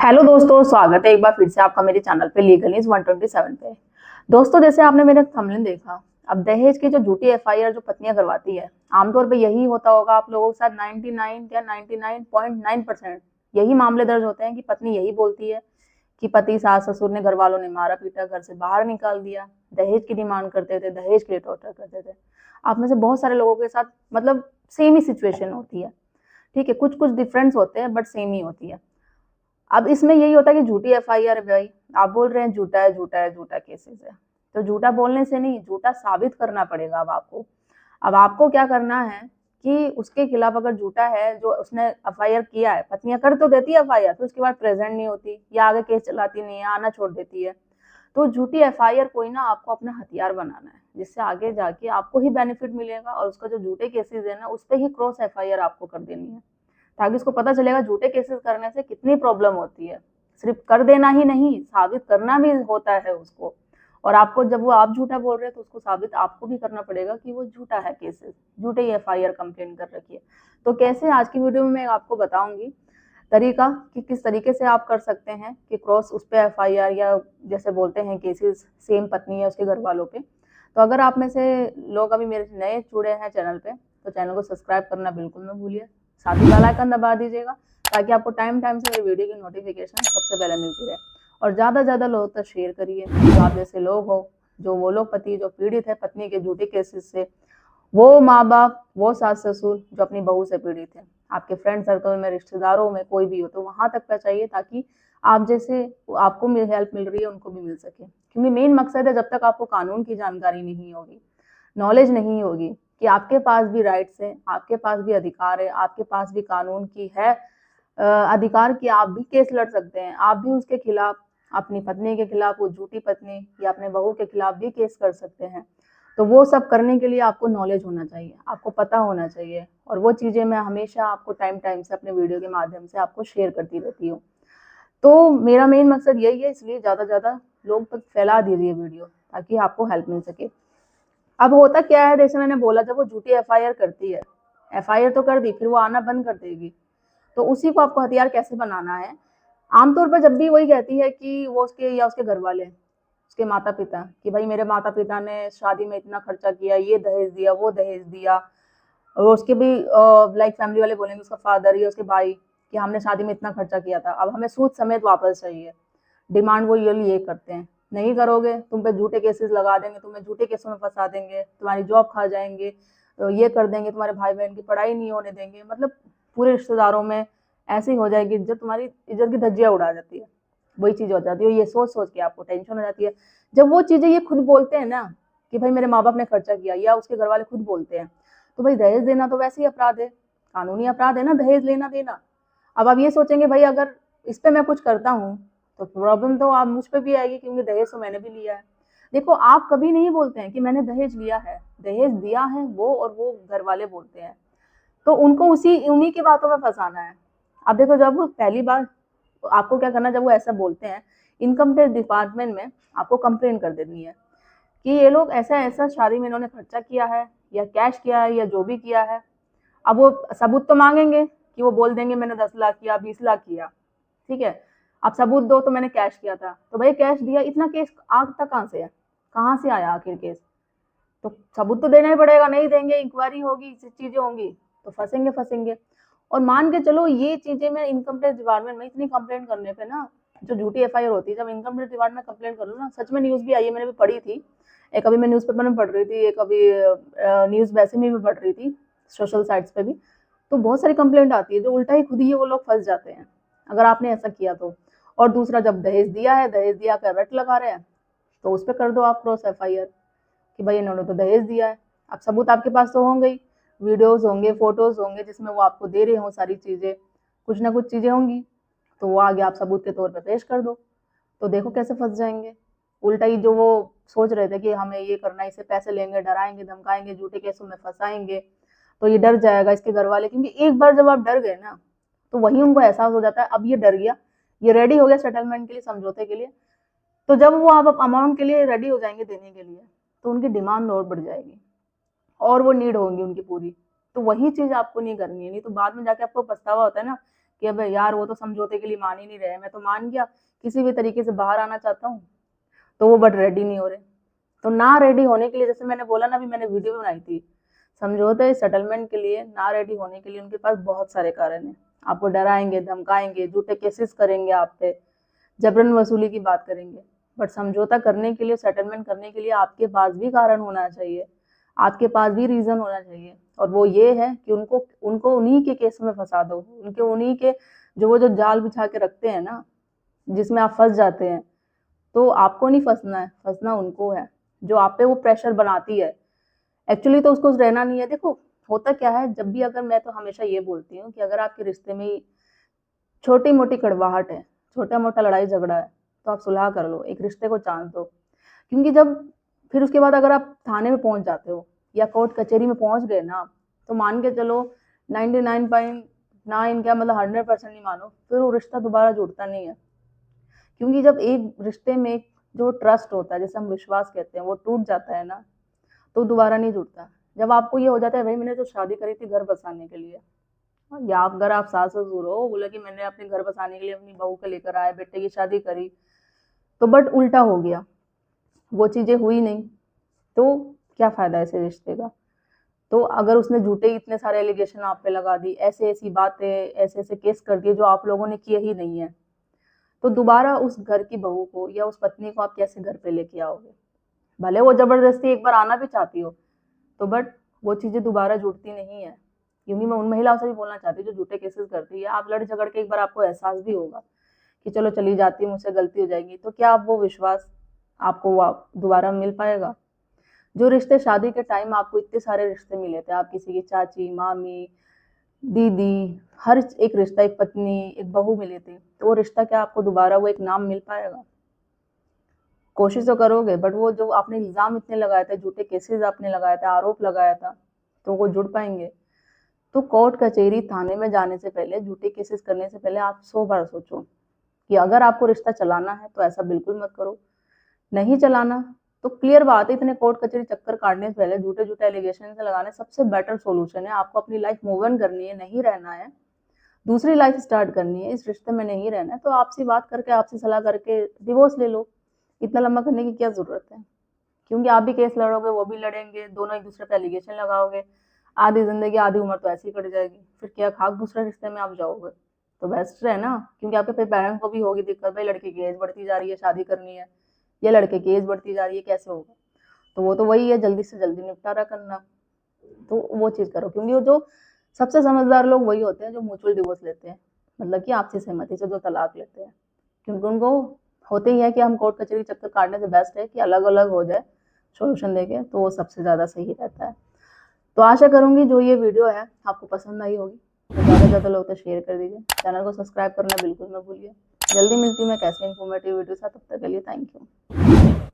Hello दोस्तों, स्वागत है एक बार फिर से आपका मेरे चैनल पे लीगल न्यूज 127 पे। दोस्तों, जैसे आपने मेरा थंबनेल देखा, अब दहेज की जो झूठी एफआईआर जो पत्नियां करवाती है, आमतौर पे यही होता होगा आप लोगों के साथ। 99 या 99.9% यही मामले दर्ज होते हैं कि पत्नी यही बोलती है कि पति, सास ससुर ने, घर वालों ने मारा पीटा, घर से बाहर निकाल दिया, दहेज की डिमांड करते थे, दहेज के लिए टॉर्चर करते थे। आप में से बहुत सारे लोगों के साथ मतलब सेम ही सिचुएशन होती है। ठीक है, कुछ कुछ डिफरेंस होते हैं बट सेम ही होती है। अब इसमें यही होता है कि झूठी एफआईआर है भाई, आप बोल रहे हैं झूठा है, झूठा है, झूठा केसेस है। तो झूठा बोलने से नहीं, झूठा साबित करना पड़ेगा। अब आपको क्या करना है कि उसके खिलाफ अगर झूठा है जो उसने एफआईआर किया है, पत्नियां कर तो देती है एफआईआर, फिर उसके बाद प्रेजेंट नहीं होती या आगे केस चलाती नहीं है, आना छोड़ देती है। तो झूठी एफआईआर को ही ना आपको अपना हथियार बनाना है, जिससे आगे जाके आपको ही बेनिफिट मिलेगा और उसका जो झूठे केसेस है ना, उस पर ही क्रॉस एफआईआर आपको कर देनी है, ताकि उसको पता चलेगा झूठे केसेस करने से कितनी प्रॉब्लम होती है। सिर्फ कर देना ही नहीं, साबित करना भी होता है उसको। और आपको जब वो आप झूठा बोल रहे हैं तो उसको साबित आपको भी करना पड़ेगा कि वो झूठा है, केसेस झूठे ही एफआईआर कंप्लेन कर रखी है। तो कैसे, आज की वीडियो में मैं आपको बताऊंगी तरीका कि किस तरीके से आप कर सकते हैं कि क्रॉस उस पर एफआईआर या जैसे बोलते हैं केसेस सेम पत्नी है उसके घर वालों पे। तो अगर आप में से लोग अभी मेरे नए जुड़े हैं चैनल पे, तो चैनल को सब्सक्राइब करना बिल्कुल मत भूलिए, साथ ही बेल आइकन दबा दीजिएगा ताकि आपको टाइम टाइम से मेरी वीडियो की नोटिफिकेशन सबसे पहले मिलती रहे। और ज़्यादा से ज़्यादा लोगों तक शेयर करिए, जो आप जैसे लोग हो, जो वो लोग पति जो पीड़ित है पत्नी के झूठे केसेस से, वो माँ बाप, वो सास ससुर जो अपनी बहू से पीड़ित है, आपके फ्रेंड सर्कल में, रिश्तेदारों में कोई भी हो, तो वहां तक पहुंचाइए ताकि आप जैसे आपको हेल्प मिल रही है उनको भी मिल सके। क्योंकि मेन मकसद है, जब तक आपको कानून की जानकारी नहीं होगी, नॉलेज नहीं होगी कि आपके पास भी राइट्स है, आपके पास भी अधिकार है, आपके पास भी कानून की है अधिकार कि आप भी केस लड़ सकते हैं, आप भी उसके खिलाफ, अपनी पत्नी के खिलाफ, वो झूठी पत्नी या अपने बहू के खिलाफ भी केस कर सकते हैं। तो वो सब करने के लिए आपको नॉलेज होना चाहिए, आपको पता होना चाहिए। और वो चीजें मैं हमेशा आपको टाइम टाइम से अपने वीडियो के माध्यम से आपको शेयर करती रहती हूँ। तो मेरा मेन मकसद यही है, इसलिए ज्यादा से ज्यादा लोग तक फैला दीजिए वीडियो ताकि आपको हेल्प मिल सके। अब होता क्या है, जैसे मैंने बोला, जब वो झूठी एफआईआर करती है, एफआईआर तो कर दी, फिर वो आना बंद कर देगी। तो उसी को आपको हथियार कैसे बनाना है, आमतौर पर जब भी वही कहती है कि वो उसके या उसके घर वाले, उसके माता पिता, कि भाई मेरे माता पिता ने शादी में इतना खर्चा किया, ये दहेज दिया, वो दहेज दिया, और उसके भी लाइक फैमिली वाले बोलेंगे, उसका फादर या उसके भाई, कि हमने शादी में इतना खर्चा किया था, अब हमें सूद समेत वापस चाहिए। डिमांड वो ये करते हैं, नहीं करोगे तुम पे झूठे केसेस लगा देंगे, तुम्हें झूठे केसों में फंसा देंगे, तुम्हारी जॉब खा जाएंगे, तो ये कर देंगे, तुम्हारे भाई बहन की पढ़ाई नहीं होने देंगे। मतलब पूरे रिश्तेदारों में ऐसी हो जाएगी इज्जत, तुम्हारी इज्जत की धज्जियां उड़ा जाती है, वही चीज हो जाती है। ये सोच सोच के आपको टेंशन हो जाती है। जब वो चीजें ये खुद बोलते हैं ना कि भाई मेरे माँ बाप ने खर्चा किया, या उसके घर वाले खुद बोलते हैं, तो भाई दहेज देना तो वैसे ही अपराध है, कानूनी अपराध है ना दहेज लेना देना। अब आप ये सोचेंगे भाई अगर इस पे मैं कुछ करता हूँ तो प्रॉब्लम तो आप मुझ पे भी आएगी, क्योंकि दहेज तो मैंने भी लिया है। देखो, आप कभी नहीं बोलते हैं कि मैंने दहेज लिया है, दहेज दिया है वो, और वो घर वाले बोलते हैं, तो उनको उसी उन्हीं की बातों में फंसाना है। अब देखो, जब पहली बार आपको क्या करना, जब वो ऐसा बोलते हैं, इनकम टैक्स डिपार्टमेंट में आपको कंप्लेन कर देनी है कि ये लोग ऐसा ऐसा शादी में इन्होंने खर्चा किया है, या कैश किया है, या जो भी किया है। अब वो सबूत तो मांगेंगे कि वो बोल देंगे मैंने 10 लाख किया, 20 लाख किया, ठीक है, आप सबूत दो तो मैंने कैश किया था, तो भाई कैश दिया, इतना केस आग तक कहाँ से है, कहाँ से आया आखिर केस? तो सबूत तो देना ही पड़ेगा, नहीं देंगे इंक्वायरी होगी, चीजें होंगी, तो फंसेंगे फंसेंगे। और मान के चलो ये चीजें मैं इनकम टैक्स डिपार्टमेंट में इतनी कंप्लेंट करने पे ना, जो झूठी एफआईआर होती है, जब इनकम टैक्स डिपार्टमेंट में कंप्लेंट करूँ ना, सच में न्यूज भी आई है, मैंने भी पढ़ी थी। एक अभी मैं न्यूज़पेपर में पढ़ रही थी, एक अभी न्यूज वैसे में भी पढ़ रही थी, सोशल साइट्स पे भी। तो बहुत सारी कंप्लेंट आती है जो उल्टा ही खुद ही वो लोग फंस जाते हैं अगर आपने ऐसा किया तो। और दूसरा, जब दहेज दिया है, दहेज दिया कर रट लगा रहे हैं, तो उस पर कर दो आप क्रॉस एफआईआर कि भाई इन्होंने तो दहेज दिया है। अब सबूत आपके पास तो होंगे ही, वीडियोज होंगे, फोटोज होंगे, जिसमें वो आपको दे रहे हो सारी चीजें, कुछ ना कुछ चीजें होंगी, तो वो आगे आप सबूत के तौर पर पेश कर दो। तो देखो कैसे फंस जाएंगे। उल्टा ही जो वो सोच रहे थे कि हमें ये करना है, इससे पैसे लेंगे, डराएंगे, धमकाएंगे, झूठे केसों में फंसाएंगे, तो ये डर जाएगा इसके घर वाले। क्योंकि एक बार जब आप डर गए ना, तो वही उनको एहसास हो जाता है, अब ये डर गया, ये रेडी हो गया सेटलमेंट के लिए, समझौते के लिए। तो जब वो आप अमाउंट के लिए रेडी हो जाएंगे देने के लिए, तो उनकी डिमांड और बढ़ जाएगी और वो नीड होंगी उनकी पूरी। तो वही चीज आपको नहीं करनी है, नहीं तो बाद में जाके आपको पछतावा होता है ना कि अब यार वो तो समझौते के लिए मान ही नहीं रहे, मैं तो मान गया, किसी भी तरीके से बाहर आना चाहता हूँ, तो वो बट रेडी नहीं हो रहे। तो ना रेडी होने के लिए, जैसे मैंने बोला ना, अभी मैंने वीडियो बनाई थी, समझौते सेटलमेंट के लिए ना रेडी होने के लिए उनके पास बहुत सारे कारण हैं। आपको डराएंगे, धमकाएंगे, झूठे केसेस करेंगे आप पे, जबरन वसूली की बात करेंगे। बट समझौता करने के लिए, सेटलमेंट करने के लिए आपके पास भी कारण होना चाहिए, आपके पास भी रीजन होना चाहिए, और वो ये है कि उनको उनको उन्हीं के केस में फंसा दो, उनके उन्हीं के वो जो जाल बिछा के रखते हैं ना, जिसमें आप फंस जाते हैं। तो आपको नहीं फंसना है, फंसना उनको है, जो आप पे वो प्रेशर बनाती है। एक्चुअली तो उसको रहना नहीं है। देखो होता क्या है, जब भी, अगर मैं तो हमेशा ये बोलती हूँ कि अगर आपके रिश्ते में छोटी मोटी कड़वाहट है, छोटा मोटा लड़ाई झगड़ा है, तो आप सुलह कर लो, एक रिश्ते को चांस दो। क्योंकि जब फिर उसके बाद अगर आप थाने में पहुंच जाते हो या कोर्ट कचहरी में पहुंच गए ना, तो मान के चलो 99.9 क्या मतलब 100% नहीं मानो, फिर वो रिश्ता दोबारा जुड़ता नहीं है। क्योंकि जब एक रिश्ते में जो ट्रस्ट होता है, जैसे हम विश्वास कहते हैं, वो टूट जाता है ना, तो दोबारा नहीं जुड़ता। जब आपको ये हो जाता है भाई मैंने तो शादी करी थी घर बसाने के लिए, या आप अगर आप सास ससुर हो, बोला कि मैंने अपने घर बसाने के लिए अपनी बहू को लेकर आया, बेटे की शादी करी, तो बट उल्टा हो गया, वो चीजें हुई नहीं, तो क्या फायदा ऐसे रिश्ते का। तो अगर उसने झूठे इतने सारे एलिगेशन आप पे लगा दी, ऐसे ऐसी बातें, ऐसे ऐसे केस कर दिए जो आप लोगों ने किए ही नहीं है, तो दोबारा उस घर की बहू को या उस पत्नी को आप कैसे घर पे लेके आओगे। भले वो जबरदस्ती एक बार आना भी चाहती हो, तो बट वो चीजें दोबारा जुड़ती नहीं है। क्योंकि मैं उन महिलाओं से भी बोलना चाहती हूँ जो झूठे केसेस करती है, आप लड़ झगड़ के एक बार आपको एहसास भी होगा कि चलो चली जाती, मुझसे गलती हो जाएगी, तो क्या आप वो विश्वास आपको दोबारा मिल पाएगा। जो रिश्ते शादी के टाइम आपको इतने सारे रिश्ते मिले थे, आप किसी की चाची, मामी, दीदी, हर एक रिश्ता, एक पत्नी, एक बहू मिले थे, तो वो रिश्ता क्या आपको दोबारा वो एक नाम मिल पाएगा। कोशिश तो करोगे, बट वो जो आपने इल्जाम इतने लगाए थे, झूठे केसेस आपने लगाया था, आरोप लगाया था, तो वो जुड़ पाएंगे। तो कोर्ट कचहरी थाने में जाने से पहले, झूठे केसेस करने से पहले आप 100 बार सोचो कि अगर आपको रिश्ता चलाना है तो ऐसा बिल्कुल मत करो, नहीं चलाना तो क्लियर बात है, इतने कोर्ट कचहरी चक्कर काटने से पहले, झूठे झूठे एलिगेशन से लगाने सबसे बेटर सोल्यूशन है, आपको अपनी लाइफ मूव ऑन करनी है, नहीं रहना है, दूसरी लाइफ स्टार्ट करनी है, इस रिश्ते में नहीं रहना है, तो आपसे बात करके, आपसे सलाह करके डिवोर्स ले लो। इतना लंबा करने की क्या जरूरत है। क्योंकि आप भी केस लड़ोगे, वो भी लड़ेंगे, दोनों एक दूसरे पे एलिगेशन लगाओगे, आधी जिंदगी आधी उम्र तो ऐसी कट जाएगी, फिर क्या खाक दूसरे रिश्ते में आप जाओगे। तो बेस्ट है ना, क्योंकि आपके फिर पेरेंट्स को भी होगी दिक्कत, भाई लड़की की एज बढ़ती जा रही है, शादी करनी है, या लड़के की एज बढ़ती जा रही है, कैसे होगा। तो वो तो वही है, जल्दी से जल्दी निपटारा करना, तो वो चीज करो। क्योंकि वो जो सबसे समझदार लोग वही होते हैं जो म्यूचुअल डिवोर्स लेते हैं, मतलब कि आपसी सहमति से जो तलाक लेते हैं। क्योंकि उनको होते ही है कि हम कोर्ट कचहरी चक्कर काटने से बेस्ट है कि अलग अलग हो जाए, सोल्यूशन देके, तो वो सबसे ज़्यादा सही रहता है। तो आशा करूंगी जो ये वीडियो है आपको पसंद आई होगी, तो ज़्यादा से ज़्यादा लोग तो शेयर कर दीजिए, चैनल को सब्सक्राइब करना बिल्कुल मत भूलिए। जल्दी मिलती हूँ मैं कैसे इन्फॉर्मेटिव वीडियो साथ, तब तक के लिए थैंक यू।